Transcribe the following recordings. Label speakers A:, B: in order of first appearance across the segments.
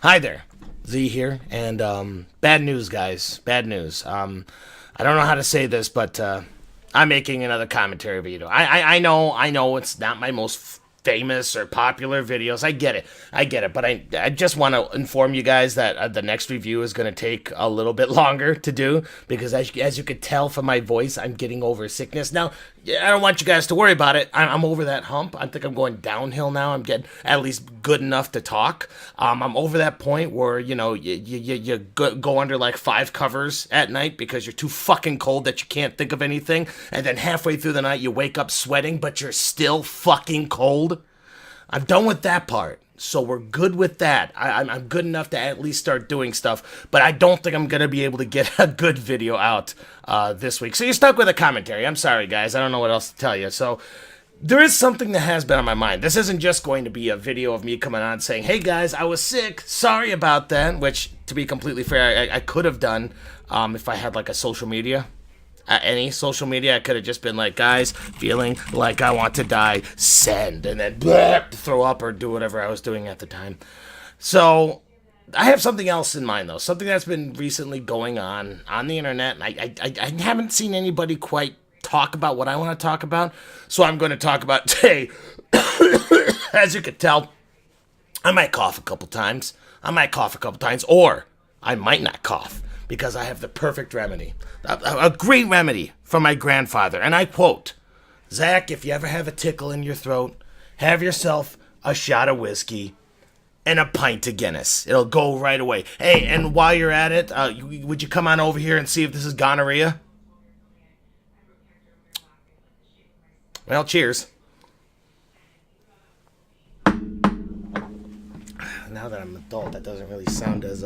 A: Hi there, Z here, and bad news, guys. Bad news. I don't know how to say this, but I'm making another commentary video. I know, it's not my most famous or popular videos. I get it. But I just want to inform you guys that the next review is going to take a little bit longer to do because, as you could tell from my voice, I'm getting over sickness now. Yeah, I don't want you guys to worry about it. I'm over that hump. I think I'm going downhill now. I'm getting at least good enough to talk. I'm over that point where you go under like 5 covers at night because you're too fucking cold that you can't think of anything, and then halfway through the night you wake up sweating, but you're still fucking cold. I'm done with that part. So we're good with that. I'm good enough to at least start doing stuff, but I don't think I'm going to be able to get a good video out this week. So you're stuck with a commentary. I'm sorry, guys. I don't know what else to tell you. So there is something that has been on my mind. This isn't just going to be a video of me coming on saying, hey, guys, I was sick. Sorry about that, which, to be completely fair, I could have done if I had like a social media. Any social media, I could have just been like, guys, feeling like I want to die, send, and then throw up or do whatever I was doing at the time. So I have something else in mind, though, something that's been recently going on the internet, and I haven't seen anybody quite talk about what I want to talk about, so I'm going to talk about today. As you could tell, I might cough a couple times. Or I might not cough because I have the perfect remedy, a great remedy from my grandfather. And I quote, Zach, if you ever have a tickle in your throat, have yourself a shot of whiskey and a pint of Guinness. It'll go right away. Hey, and while you're at it, would you come on over here and see if this is gonorrhea? Well, cheers. Now that I'm an adult, that doesn't really sound as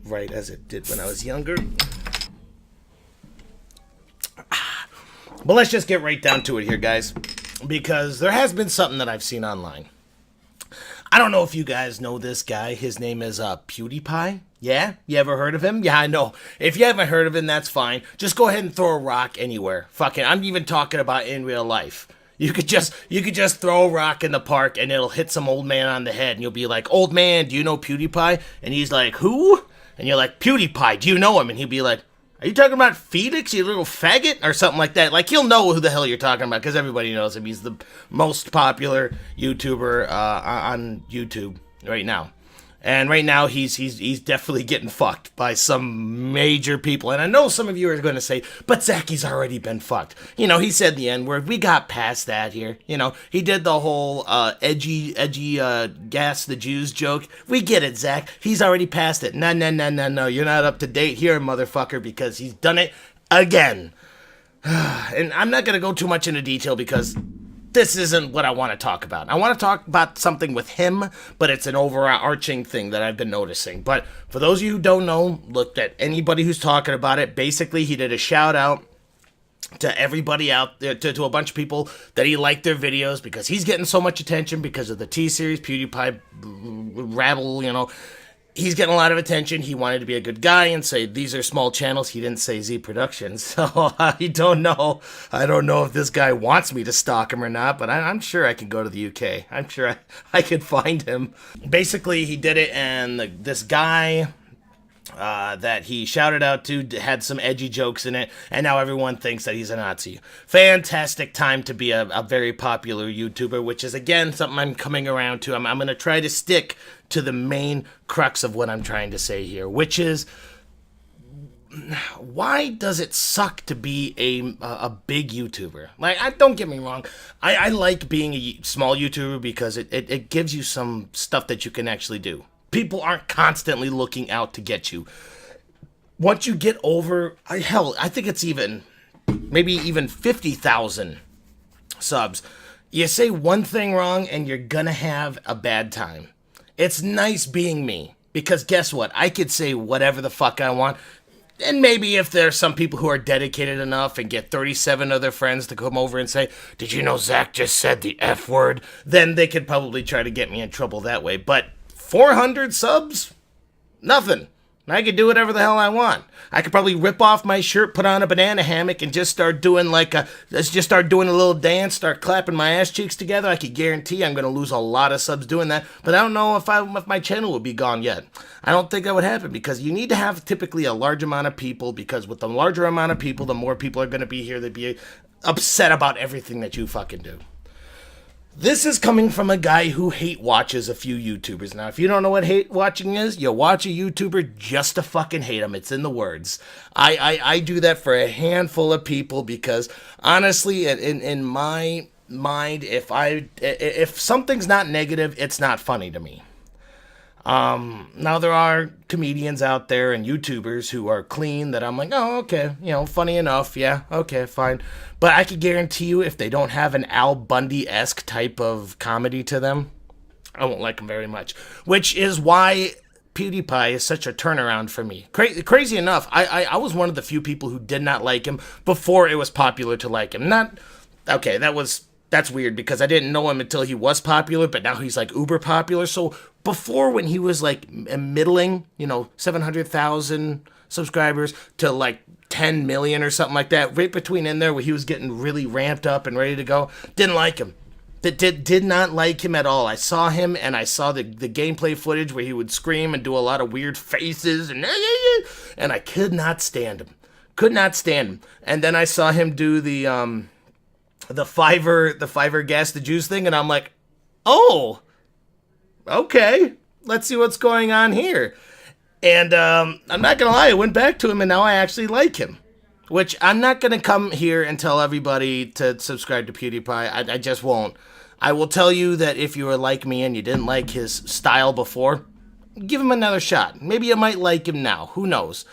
A: right as it did when I was younger. But let's just get right down to it here, guys, because there has been something that I've seen online. I don't know if you guys know this guy. His name is PewDiePie. Yeah? You ever heard of him? Yeah, I know. If you haven't heard of him, that's fine. Just go ahead and throw a rock anywhere. Fucking, I'm even talking about in real life. You could just throw a rock in the park and it'll hit some old man on the head and you'll be like, old man, do you know PewDiePie? And he's like, who? And you're like, PewDiePie, do you know him? And he'll be like, are you talking about Felix, you little faggot? Or something like that. Like, he'll know who the hell you're talking about because everybody knows him. He's the most popular YouTuber on YouTube right now. And right now, he's definitely getting fucked by some major people. And I know some of you are going to say, but Zach, he's already been fucked. You know, he said the N-word. We got past that here. You know, he did the whole edgy gas the Jews joke. We get it, Zach. He's already past it. No. You're not up to date here, motherfucker, because he's done it again. And I'm not going to go too much into detail because this isn't what I want to talk about. I want to talk about something with him, but it's an overarching thing that I've been noticing. But for those of you who don't know, look at anybody who's talking about it. Basically, he did a shout out to everybody out there, to a bunch of people that he liked their videos because he's getting so much attention because of the T-Series, PewDiePie, rabble, you know. He's getting a lot of attention. He wanted to be a good guy and say these are small channels. He didn't say Z Productions, so I don't know. I don't know if this guy wants me to stalk him or not, but I'm sure I can go to the UK. I'm sure I could find him. Basically, he did it, and this guy that he shouted out to had some edgy jokes in it, and now everyone thinks that he's a Nazi. Fantastic time to be a very popular YouTuber, which is, again, something I'm coming around to. I'm going to try to stick to the main crux of what I'm trying to say here, which is, why does it suck to be a big YouTuber? Like, don't get me wrong. I like being a small YouTuber because it gives you some stuff that you can actually do. People aren't constantly looking out to get you. Once you get over, I think it's maybe even 50,000 subs, you say one thing wrong and you're gonna have a bad time. It's nice being me, because guess what? I could say whatever the fuck I want, and maybe if there's some people who are dedicated enough and get 37 of their friends to come over and say, did you know Zach just said the F word? Then they could probably try to get me in trouble that way. But 400 subs? Nothing. And I could do whatever the hell I want. I could probably rip off my shirt, put on a banana hammock, and just start doing let's just start doing a little dance, start clapping my ass cheeks together. I could guarantee I'm going to lose a lot of subs doing that. But I don't know if my channel will be gone yet. I don't think that would happen because you need to have typically a large amount of people, because with the larger amount of people, the more people are going to be here. They'd be upset about everything that you fucking do. This is coming from a guy who hate watches a few YouTubers. Now, if you don't know what hate watching is, you watch a YouTuber just to fucking hate them. It's in the words. I do that for a handful of people because, honestly, in my mind, if something's not negative, it's not funny to me. Now there are comedians out there and YouTubers who are clean that I'm like, oh, okay, funny enough. Yeah, okay, fine. But I can guarantee you if they don't have an Al Bundy-esque type of comedy to them, I won't like them very much. Which is why PewDiePie is such a turnaround for me. Crazy enough, I was one of the few people who did not like him before it was popular to like him. That's weird because I didn't know him until he was popular, but now he's like uber popular. So before, when he was like middling, 700,000 subscribers to like 10 million or something like that, right between in there where he was getting really ramped up and ready to go, didn't like him. Did not like him at all. I saw him and I saw the gameplay footage where he would scream and do a lot of weird faces and I could not stand him. Could not stand him. And then I saw him do the Fiverr gas the juice thing, and I'm like, oh, okay, let's see what's going on here. And I'm not gonna lie, I went back to him, and now I actually like him. Which I'm not gonna come here and tell everybody to subscribe to PewDiePie. I just won't. I will tell you that if you were like me and you didn't like his style before, give him another shot. Maybe you might like him now. Who knows?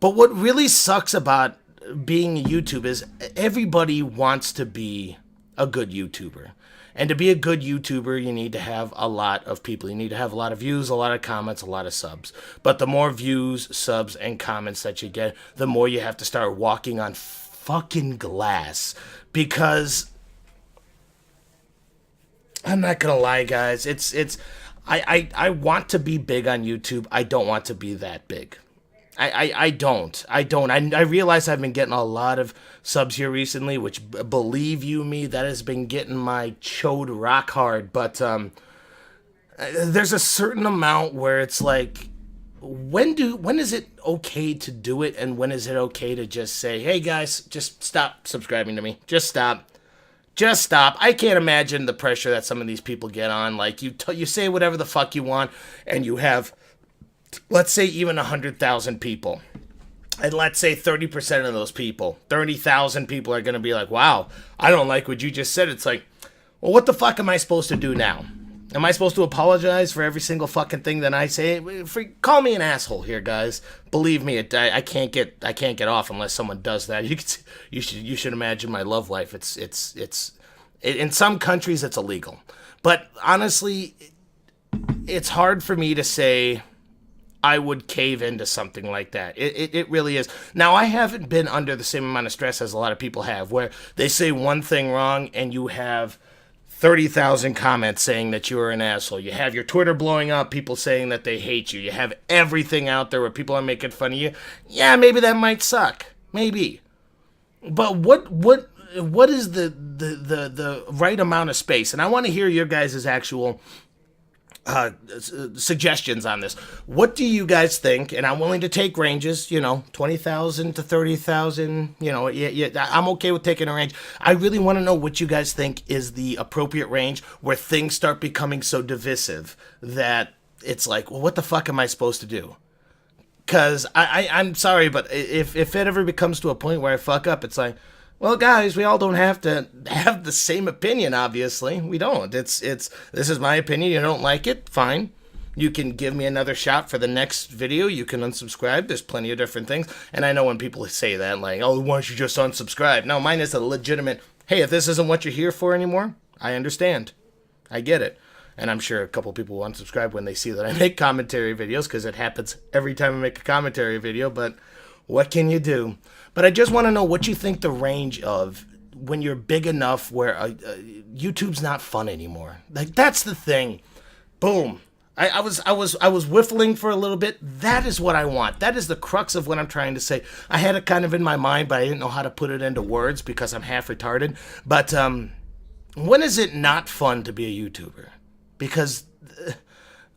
A: But what really sucks about being a YouTuber is everybody wants to be a good YouTuber. And to be a good YouTuber, you need to have a lot of people. You need to have a lot of views, a lot of comments, a lot of subs. But the more views, subs, and comments that you get, the more you have to start walking on fucking glass. Because I'm not gonna lie, guys, I want to be big on YouTube. I don't want to be that big. I don't. I realize I've been getting a lot of subs here recently, which, believe you me, that has been getting my chode rock hard. But there's a certain amount where it's like, when is it okay to do it, and when is it okay to just say, hey guys, just stop subscribing to me. Just stop. Just stop. I can't imagine the pressure that some of these people get on. Like, you say whatever the fuck you want, and you have, let's say, even 100,000 people. And let's say 30% of those people, 30,000 people are going to be like, wow, I don't like what you just said. It's like, well, what the fuck am I supposed to do now? Am I supposed to apologize for every single fucking thing that I say? Call me an asshole here, guys. Believe me, I can't get off unless someone does that. You should imagine my love life. It's in some countries it's illegal. But honestly, it's hard for me to say I would cave into something like that. It really is. Now, I haven't been under the same amount of stress as a lot of people have, where they say one thing wrong and you have 30,000 comments saying that you're an asshole. You have your Twitter blowing up, people saying that they hate you. You have everything out there where people are making fun of you. Yeah, maybe that might suck. Maybe. But what is the right amount of space? And I want to hear your guys' actual suggestions on this. What do you guys think? And I'm willing to take ranges, 20,000 to 30,000, I'm okay with taking a range. I really want to know what you guys think is the appropriate range where things start becoming so divisive that it's like, well, what the fuck am I supposed to do? Because I'm sorry, but if it ever becomes to a point where I fuck up, it's like, well, guys, we all don't have to have the same opinion, obviously. We don't. This is my opinion. You don't like it? Fine. You can give me another shot for the next video. You can unsubscribe. There's plenty of different things. And I know when people say that, like, oh, why don't you just unsubscribe? No, mine is a legitimate, hey, if this isn't what you're here for anymore, I understand. I get it. And I'm sure a couple people will unsubscribe when they see that I make commentary videos, because it happens every time I make a commentary video, but what can you do? But I just want to know what you think the range of when you're big enough where YouTube's not fun anymore. Like, that's the thing. Boom. I was whiffling for a little bit. That is what I want. That is the crux of what I'm trying to say. I had it kind of in my mind, but I didn't know how to put it into words because I'm half retarded. But when is it not fun to be a YouTuber? Because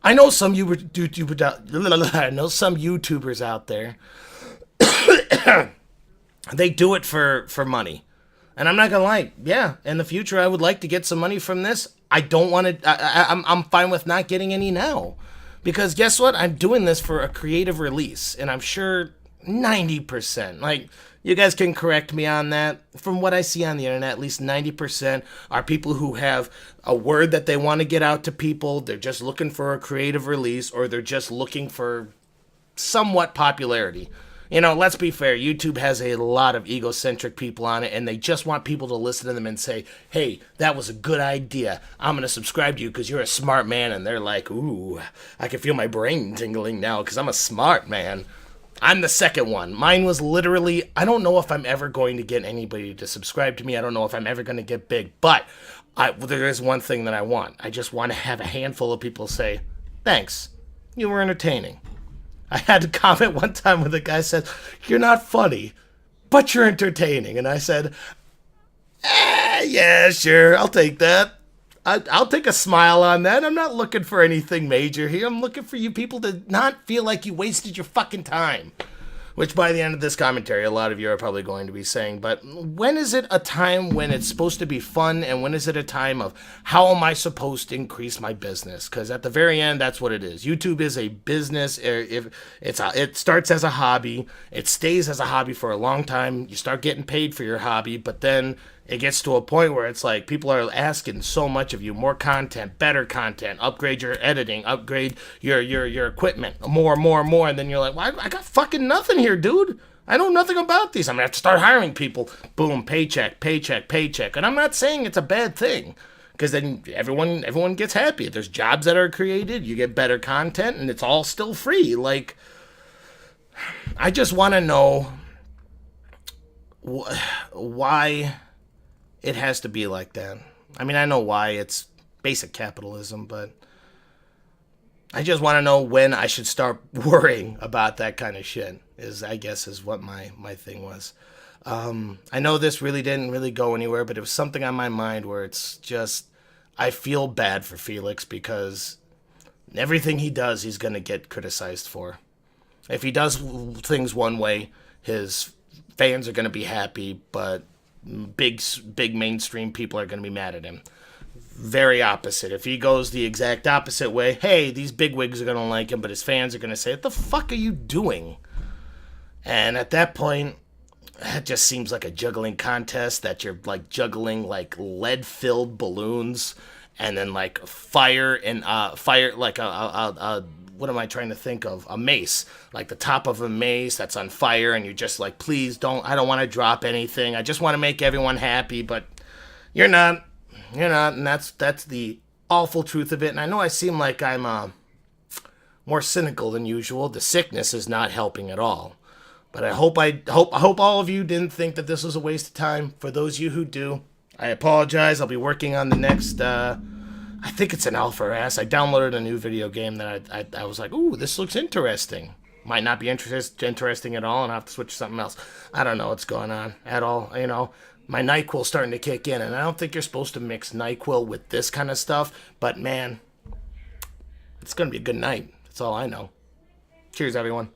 A: I know some I know some YouTubers out there. They do it for money. And I'm not gonna lie, yeah. In the future, I would like to get some money from this. I don't want to. I'm fine with not getting any now, because guess what? I'm doing this for a creative release, and I'm sure 90%. Like, you guys can correct me on that. From what I see on the internet, at least 90% are people who have a word that they want to get out to people. They're just looking for a creative release, or they're just looking for somewhat popularity. You know, let's be fair. YouTube has a lot of egocentric people on it, and they just want people to listen to them and say, hey, that was a good idea. I'm going to subscribe to you because you're a smart man. And they're like, ooh, I can feel my brain tingling now because I'm a smart man. I'm the second one. Mine was literally, I don't know if I'm ever going to get anybody to subscribe to me. I don't know if I'm ever going to get big. But there is one thing that I want. I just want to have a handful of people say, thanks, you were entertaining. I had to comment one time when the guy said, you're not funny, but you're entertaining. And I said, yeah, sure, I'll take that. I'll take a smile on that. I'm not looking for anything major here. I'm looking for you people to not feel like you wasted your fucking time. Which by the end of this commentary, a lot of you are probably going to be saying, but when is it a time when it's supposed to be fun, and when is it a time of how am I supposed to increase my business? Because at the very end, that's what it is. YouTube is a business. It starts as a hobby. It stays as a hobby for a long time. You start getting paid for your hobby, but then it gets to a point where it's like people are asking so much of you, more content, better content, upgrade your editing, upgrade your equipment, more, and then you're like, well, I got fucking nothing here, dude. I know nothing about these. I'm gonna have to start hiring people. Boom, paycheck. And I'm not saying it's a bad thing, because then everyone gets happy. There's jobs that are created, you get better content, and it's all still free. Like, I just want to know why it has to be like that. I mean, I know why. It's basic capitalism, but I just want to know when I should start worrying about that kind of shit, I guess is what my thing was. I know this really didn't really go anywhere, but it was something on my mind where it's just, I feel bad for Felix, because everything he does, he's going to get criticized for. If he does things one way, his fans are going to be happy, but big mainstream people are going to be mad at him. Very opposite. If he goes the exact opposite way, hey, these bigwigs are going to like him, but his fans are going to say, what the fuck are you doing? And at that point, it just seems like a juggling contest, that you're like juggling like lead-filled balloons, and then like fire like a what am I trying to think of? A mace, like the top of a mace that's on fire, and you're just like, please don't, I don't want to drop anything. I just want to make everyone happy, but you're not, and that's the awful truth of it. And I know I seem like I'm more cynical than usual. The sickness is not helping at all. But I hope all of you didn't think that this was a waste of time. For those of you who do, I apologize. I'll be working on the next, I think it's an alpha ass. I downloaded a new video game that I was like, ooh, this looks interesting. Might not be interesting at all, and I'll have to switch to something else. I don't know what's going on at all. You know, my NyQuil's starting to kick in, and I don't think you're supposed to mix NyQuil with this kind of stuff. But man, it's going to be a good night. That's all I know. Cheers, everyone.